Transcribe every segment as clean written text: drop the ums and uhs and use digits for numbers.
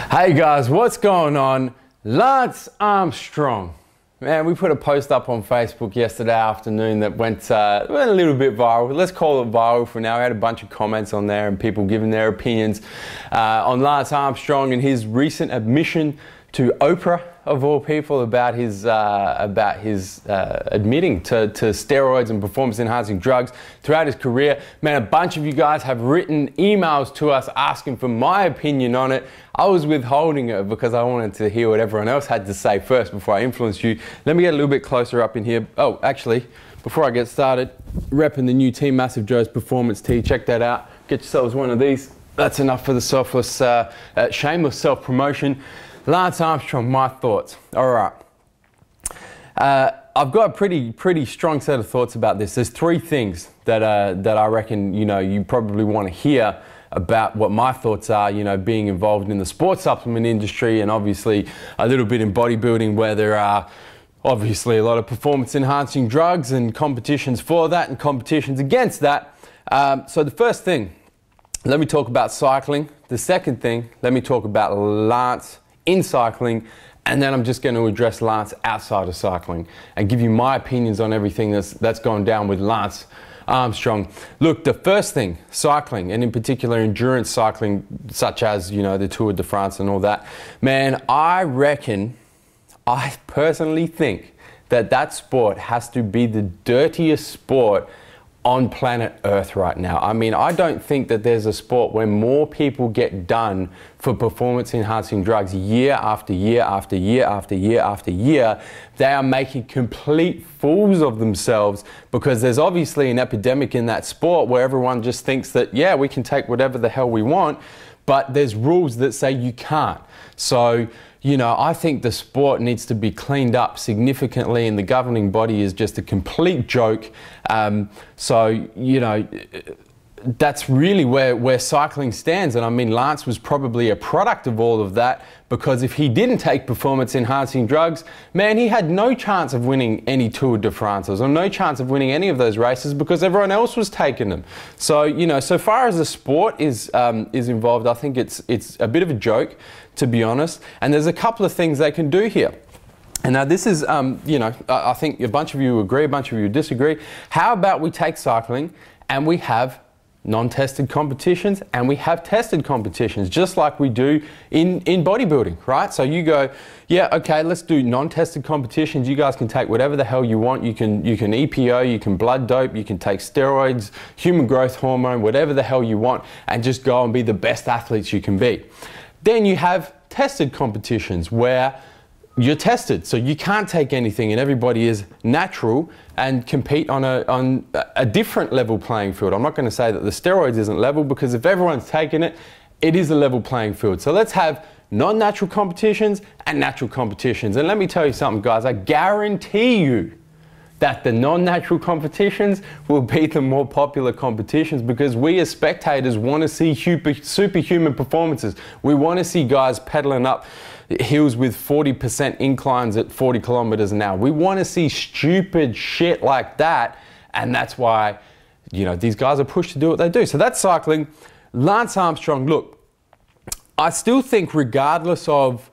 Hey guys, what's going on? Lance Armstrong. Man, we put a post up on Facebook yesterday afternoon that went a little bit viral. Let's call it viral for now. We had a bunch of comments on there and people giving their opinions on Lance Armstrong and his recent admission to Oprah, of all people, about his admitting to steroids and performance-enhancing drugs throughout his career. Man, a bunch of you guys have written emails to us asking for my opinion on it. I was withholding it because I wanted to hear what everyone else had to say first before I influenced you. Let me get a little bit closer up in here. Oh, actually, before I get started, repping the new Team Massive Joe's Performance Tee. Check that out. Get yourselves one of these. That's enough for the shameless self-promotion. Lance Armstrong, my thoughts. All right. I've got a pretty strong set of thoughts about this. There's three things that I reckon, you probably want to hear about what my thoughts are, being involved in the sports supplement industry and obviously a little bit in bodybuilding, where there are obviously a lot of performance enhancing drugs and competitions for that and competitions against that. So the first thing, let me talk about cycling. The second thing, let me talk about Lance in cycling, and then I'm just going to address Lance outside of cycling and give you my opinions on everything that's gone down with Lance Armstrong. Look, the first thing, cycling, and in particular endurance cycling, such as, the Tour de France and all that. Man, I personally think that sport has to be the dirtiest sport on planet Earth right now. I mean, I don't think that there's a sport where more people get done for performance enhancing drugs year after year after year after year after year. They are making complete fools of themselves because there's obviously an epidemic in that sport where everyone just thinks that, yeah, we can take whatever the hell we want, but there's rules that say you can't. So, I think the sport needs to be cleaned up significantly, and the governing body is just a complete joke. That's really where cycling stands. And I mean, Lance was probably a product of all of that, because if he didn't take performance enhancing drugs, man, he had no chance of winning any Tour de France's or no chance of winning any of those races because everyone else was taking them. So, so far as the sport is involved, I think it's a bit of a joke, to be honest. And there's a couple of things they can do here. And now this is, I think a bunch of you agree, a bunch of you disagree. How about we take cycling and we have non-tested competitions and we have tested competitions, just like we do in bodybuilding, right? So you go, yeah, okay, let's do non-tested competitions. You guys can take whatever the hell you want. You can EPO, you can blood dope, you can take steroids, human growth hormone, whatever the hell you want, and just go and be the best athletes you can be. Then you have tested competitions where you're tested, so you can't take anything and everybody is natural and compete on a different level playing field. I'm not going to say that the steroids isn't level, because if everyone's taking it, it is a level playing field. So let's have non-natural competitions and natural competitions. And let me tell you something, guys, I guarantee you that the non-natural competitions will be the more popular competitions, because we as spectators want to see superhuman performances. We want to see guys pedaling up hills with 40% inclines at 40 kilometers an hour. We want to see stupid shit like that, and that's why, these guys are pushed to do what they do. So that's cycling. Lance Armstrong, look, I still think regardless of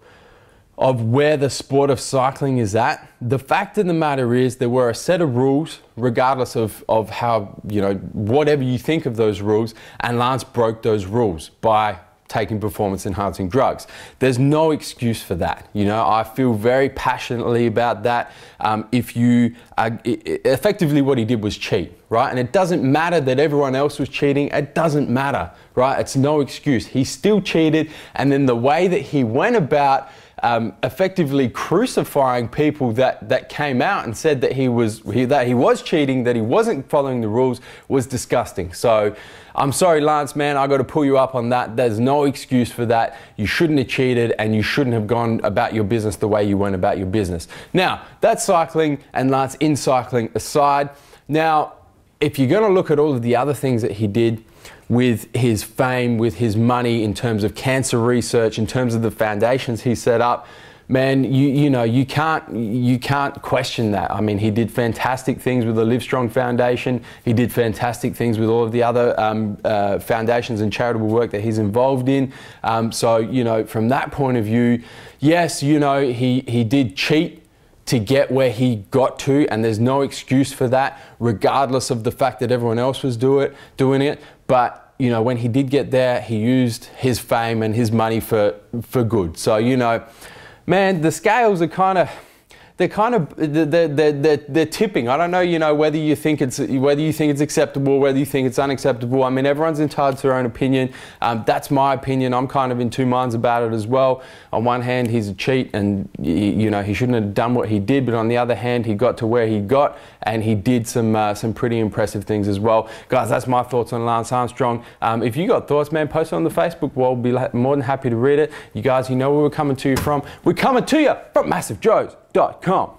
where the sport of cycling is at, the fact of the matter is there were a set of rules, regardless of how, whatever you think of those rules, and Lance broke those rules by taking performance enhancing drugs. There's no excuse for that. I feel very passionately about that. Effectively what he did was cheat, right? And it doesn't matter that everyone else was cheating. It doesn't matter, right? It's no excuse. He still cheated, and then the way that he went about effectively crucifying people that came out and said that he was cheating, that he wasn't following the rules, was disgusting. So I'm sorry, Lance, man, I got to pull you up on that. There's no excuse for that. You shouldn't have cheated, and you shouldn't have gone about your business the way you went about your business. Now, that's cycling and Lance in cycling aside. Now, if you're going to look at all of the other things that he did with his fame, with his money, in terms of cancer research, in terms of the foundations he set up, man, you can't question that. I mean, he did fantastic things with the Livestrong Foundation. He did fantastic things with all of the other foundations and charitable work that he's involved in. So, from that point of view, yes, he did cheat to get where he got to, and there's no excuse for that, regardless of the fact that everyone else was doing it. But when he did get there, he used his fame and his money for good. So, man, the scales are they're tipping. I don't know, whether you think it's acceptable, whether you think it's unacceptable. I mean, everyone's entitled to their own opinion. That's my opinion. I'm kind of in two minds about it as well. On one hand, he's a cheat, and he shouldn't have done what he did. But on the other hand, he got to where he got, and he did some pretty impressive things as well. Guys, that's my thoughts on Lance Armstrong. If you got thoughts, man, post it on the Facebook wall. I'll be more than happy to read it. You guys, where we're coming to you from. We're coming to you from MassiveJoes.com.